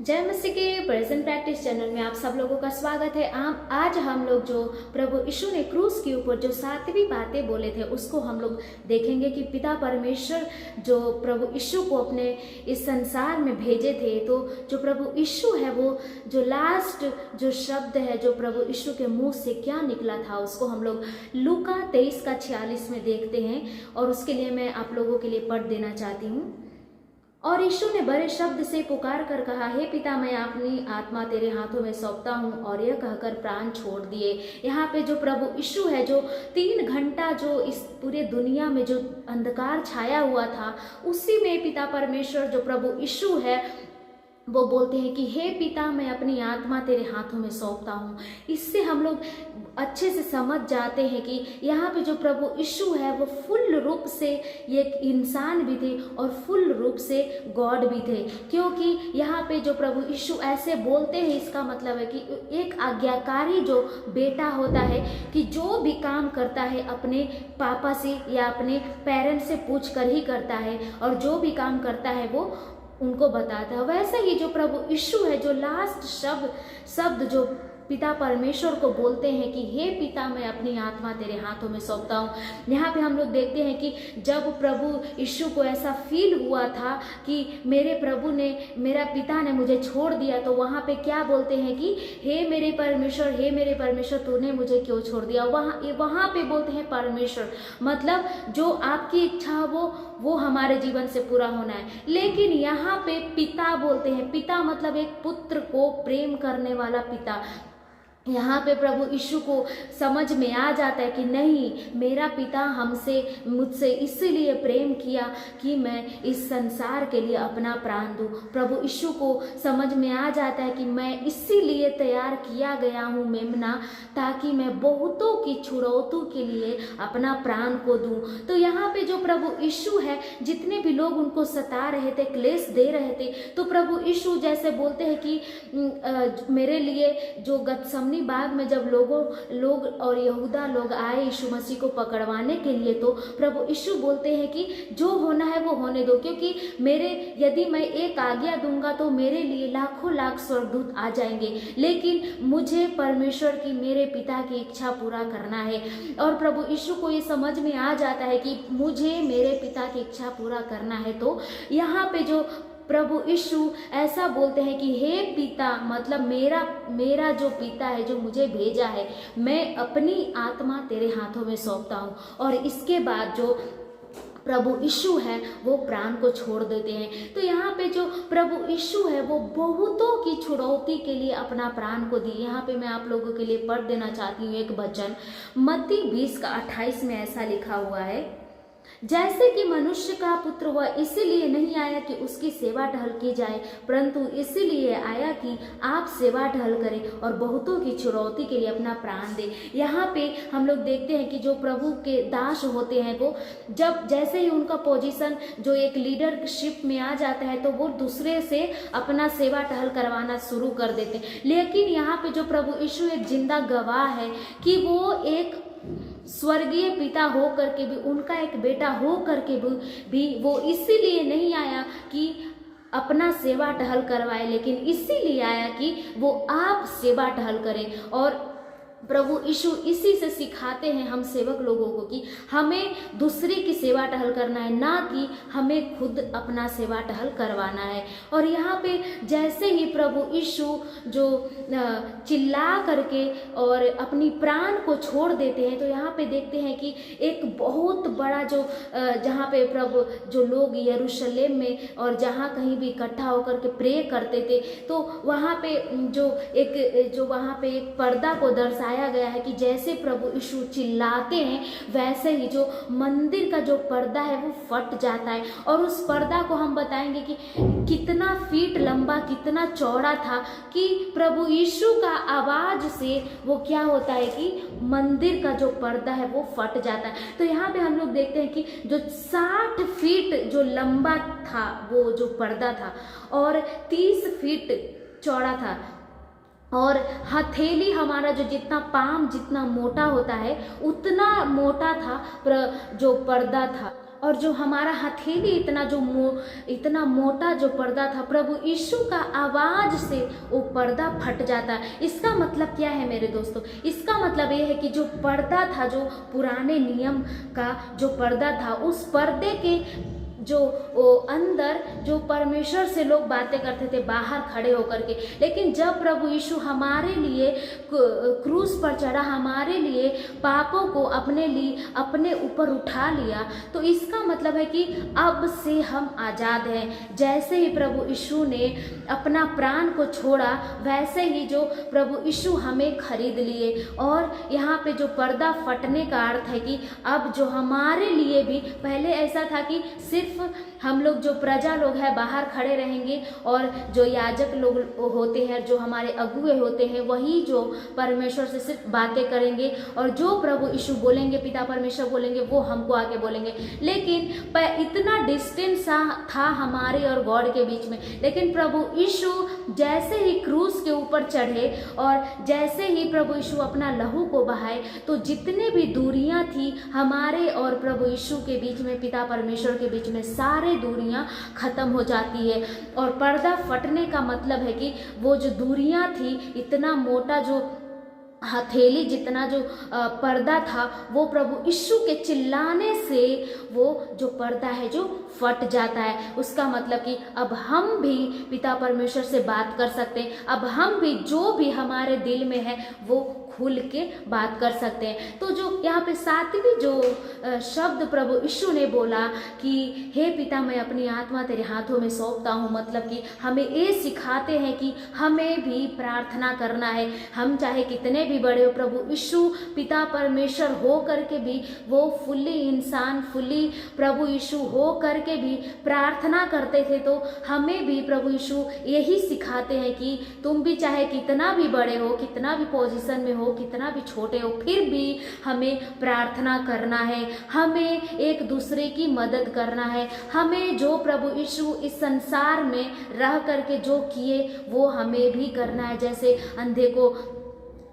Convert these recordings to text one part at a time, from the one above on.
जय मसीह के present practice channel में आप सब लोगों का स्वागत है। आज हम लोग जो प्रभु यीशु ने क्रूस के ऊपर जो 7वीं बातें बोले थे उसको हम लोग देखेंगे कि पिता परमेश्वर जो प्रभु यीशु को अपने इस संसार में भेजे थे, तो जो प्रभु यीशु है वो जो लास्ट जो शब्द है जो प्रभु यीशु के मुंह से क्या निकला था उसको हम लोग लूका 23:46 में देखते हैं और उसके लिए मैं आप लोगों के लिए पढ़ देना चाहती हूँ। और यीशु ने बड़े शब्द से पुकार कर कहा, हे पिता, मैं अपनी आत्मा तेरे हाथों में सौंपता हूँ। और यह कहकर प्राण छोड़ दिए। यहाँ पे जो प्रभु यीशु है जो 3 घंटा जो इस पूरे दुनिया में जो अंधकार छाया हुआ था, उसी में पिता परमेश्वर जो प्रभु यीशु है वो बोलते हैं कि हे पिता, मैं अपनी आत्मा तेरे हाथों में सौंपता हूँ। इससे हम लोग अच्छे से समझ जाते हैं कि यहाँ पे जो प्रभु यीशु है वो फुल रूप से एक इंसान भी थे और फुल रूप से गॉड भी थे, क्योंकि यहाँ पे जो प्रभु यीशु ऐसे बोलते हैं इसका मतलब है कि एक आज्ञाकारी जो बेटा होता है कि जो भी काम करता है अपने पापा से या अपने पेरेंट्स से पूछ कर ही करता है और जो भी काम करता है वो उनको बताता है। वैसे ही जो प्रभु यीशु है जो लास्ट शब्द जो पिता परमेश्वर को बोलते हैं कि हे पिता, मैं अपनी आत्मा तेरे हाथों में सौंपता हूँ। यहाँ पे हम लोग देखते हैं कि जब प्रभु यीशु को ऐसा फील हुआ था कि मेरे प्रभु ने, मेरा पिता ने मुझे छोड़ दिया, तो वहाँ पे क्या बोलते हैं कि हे मेरे परमेश्वर, तूने मुझे क्यों छोड़ दिया। वहाँ पे बोलते हैं परमेश्वर, मतलब जो आपकी इच्छा हो वो हमारे जीवन से पूरा होना है। लेकिन यहाँ पे पिता बोलते हैं, पिता मतलब एक पुत्र को प्रेम करने वाला पिता। यहाँ पे प्रभु यीशु को समझ में आ जाता है कि नहीं, मेरा पिता मुझसे इसीलिए प्रेम किया कि मैं इस संसार के लिए अपना प्राण दूँ। प्रभु यीशु को समझ में आ जाता है कि मैं इसीलिए तैयार किया गया हूँ मेमना, ताकि मैं बहुतों की छुड़ौतों के लिए अपना प्राण को दूँ। तो यहाँ पे जो प्रभु यीशु है, जितने भी लोग उनको सता रहे थे, क्लेश दे रहे थे, तो प्रभु यीशु जैसे बोलते हैं कि मेरे लिए जो गतसमनी बाग में जब लोग और यहूदा लोग आए यीशु मसीह को पकड़वाने के लिए, तो प्रभु यीशु बोलते हैं कि जो होना है वो होने दो, क्योंकि यदि मैं एक आज्ञा दूंगा तो मेरे लिए लाखों लाख स्वर्गदूत आ जाएंगे, लेकिन मुझे परमेश्वर की, मेरे पिता की इच्छा पूरा करना है। और प्रभु यीशु को ये समझ में आ जाता है कि मुझे मेरे पिता की इच्छा पूरा करना है। तो यहाँ पे जो प्रभु यीशु ऐसा बोलते हैं कि हे पिता, मतलब मेरा जो पिता है जो मुझे भेजा है, मैं अपनी आत्मा तेरे हाथों में सौंपता हूँ। और इसके बाद जो प्रभु यीशु है वो प्राण को छोड़ देते हैं। तो यहाँ पे जो प्रभु यीशु है वो बहुतों की छुड़ौती के लिए अपना प्राण को दिए। यहाँ पे मैं आप लोगों के लिए पढ़ देना चाहती हूँ एक वचन, मत्ती 20:28 में ऐसा लिखा हुआ है, जैसे कि मनुष्य का पुत्र वह इसीलिए नहीं आया कि उसकी सेवा टहल की जाए, परंतु इसीलिए आया कि आप सेवा टहल करें और बहुतों की छुड़ौती के लिए अपना प्राण दे। यहाँ पे हम लोग देखते हैं कि जो प्रभु के दास होते हैं वो जब जैसे ही उनका पोजीशन जो एक लीडरशिप में आ जाता है, तो वो दूसरे से अपना सेवा टहल करवाना शुरू कर देते हैं। लेकिन यहाँ पे जो प्रभु यीशु एक जिंदा गवाह है कि वो एक स्वर्गीय पिता हो करके भी, उनका एक बेटा हो करके भी वो इसीलिए नहीं आया कि अपना सेवा टहल करवाए, लेकिन इसीलिए आया कि वो आप सेवा टहल करें। और प्रभु यीशु इसी से सिखाते हैं हम सेवक लोगों को कि हमें दूसरे की सेवा टहल करना है, ना कि हमें खुद अपना सेवा टहल करवाना है। और यहाँ पे जैसे ही प्रभु यीशु जो चिल्ला करके और अपनी प्राण को छोड़ देते हैं, तो यहाँ पे देखते हैं कि एक बहुत बड़ा जो जहाँ पे प्रभु जो लोग यरूशलेम में और जहाँ कहीं भी इकट्ठा होकर के प्रे करते थे, तो वहाँ पे वहाँ पे एक पर्दा को दर्शाया गया है कि जैसे प्रभु यीशु चिल्लाते हैं, वैसे ही जो मंदिर का जो पर्दा है वो फट जाता है। और उस पर्दा को हम बताएंगे कि कितना फीट लंबा, कितना चौड़ा था, कि प्रभु यीशु का आवाज से वो क्या होता है कि मंदिर का जो पर्दा है वो फट जाता है। तो यहाँ पे हम लोग देखते हैं कि जो 60 फीट जो लंबा था वो जो पर्दा था और 30 फीट चौड़ा था, और हथेली हमारा जो जितना पाम जितना मोटा होता है उतना मोटा था जो पर्दा था। और जो हमारा हथेली इतना मोटा जो पर्दा था, प्रभु यीशु का आवाज से वो पर्दा फट जाता है। इसका मतलब क्या है मेरे दोस्तों? इसका मतलब ये है कि जो पर्दा था, जो पुराने नियम का जो पर्दा था, उस पर्दे के जो अंदर जो परमेश्वर से लोग बातें करते थे बाहर खड़े होकर के, लेकिन जब प्रभु यीशु हमारे लिए क्रूस पर चढ़ा, हमारे लिए पापों को अपने ऊपर उठा लिया, तो इसका मतलब है कि अब से हम आज़ाद हैं। जैसे ही प्रभु यीशु ने अपना प्राण को छोड़ा, वैसे ही जो प्रभु यीशु हमें खरीद लिए। और यहाँ पे जो पर्दा फटने का अर्थ है कि अब जो हमारे लिए भी, पहले ऐसा था कि सिर्फ हम लोग जो प्रजा लोग हैं बाहर खड़े रहेंगे और जो याजक लोग होते हैं, जो हमारे अगुए होते हैं, वही जो परमेश्वर से सिर्फ बातें करेंगे और जो प्रभु यीशु बोलेंगे, पिता परमेश्वर बोलेंगे, वो हमको आके बोलेंगे। लेकिन इतना डिस्टेंस था हमारे और गॉड के बीच में। लेकिन प्रभु यीशु जैसे ही क्रूस के ऊपर चढ़े और जैसे ही प्रभु यीशु अपना लहू को बहाए, तो जितने भी दूरियां थी हमारे और प्रभु यीशु के बीच में, पिता परमेश्वर के बीच में, सारे दूरियां खत्म हो जाती है। और पर्दा फटने का मतलब है कि वो जो दूरियां थी, इतना मोटा जो हथेली जितना जो पर्दा था, वो प्रभु यीशु के चिल्लाने से वो जो पर्दा है जो फट जाता है। उसका मतलब कि अब हम भी पिता परमेश्वर से बात कर सकते हैं। अब हम भी जो भी हमारे दिल में है वो खुल के बात कर सकते हैं। तो जो यहाँ पे सातवीं जो शब्द प्रभु यीशु ने बोला कि हे पिता, मैं अपनी आत्मा तेरे हाथों में सौंपता हूँ, मतलब कि हमें ये सिखाते हैं कि हमें भी प्रार्थना करना है। हम चाहे कितने भी बड़े हो, प्रभु यीशु पिता परमेश्वर हो करके भी वो फुल्ली इंसान, फुल्ली प्रभु यीशु हो करके भी प्रार्थना करते थे। तो हमें भी प्रभु यीशु यही सिखाते हैं कि तुम भी चाहे कितना भी बड़े हो, कितना भी पोजीशन में हो, कितना भी छोटे हो, फिर भी हमें प्रार्थना करना है, हमें एक दूसरे की मदद करना है। हमें जो प्रभु यीशु इस संसार में रह करके जो किए वो हमें भी करना है। जैसे अंधे को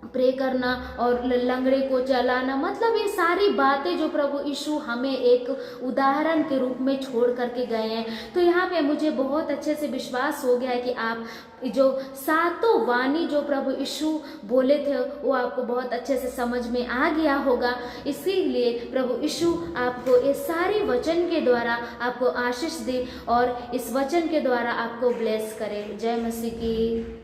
प्रे करना और लंगड़े को चलाना, मतलब ये सारी बातें जो प्रभु यीशु हमें एक उदाहरण के रूप में छोड़ करके गए हैं। तो यहाँ पे मुझे बहुत अच्छे से विश्वास हो गया है कि आप जो सातों वाणी जो प्रभु यीशु बोले थे वो आपको बहुत अच्छे से समझ में आ गया होगा। इसीलिए प्रभु यीशु आपको इस सारे वचन के द्वारा आपको आशीष दे और इस वचन के द्वारा आपको ब्लेस करे। जय मसीह की।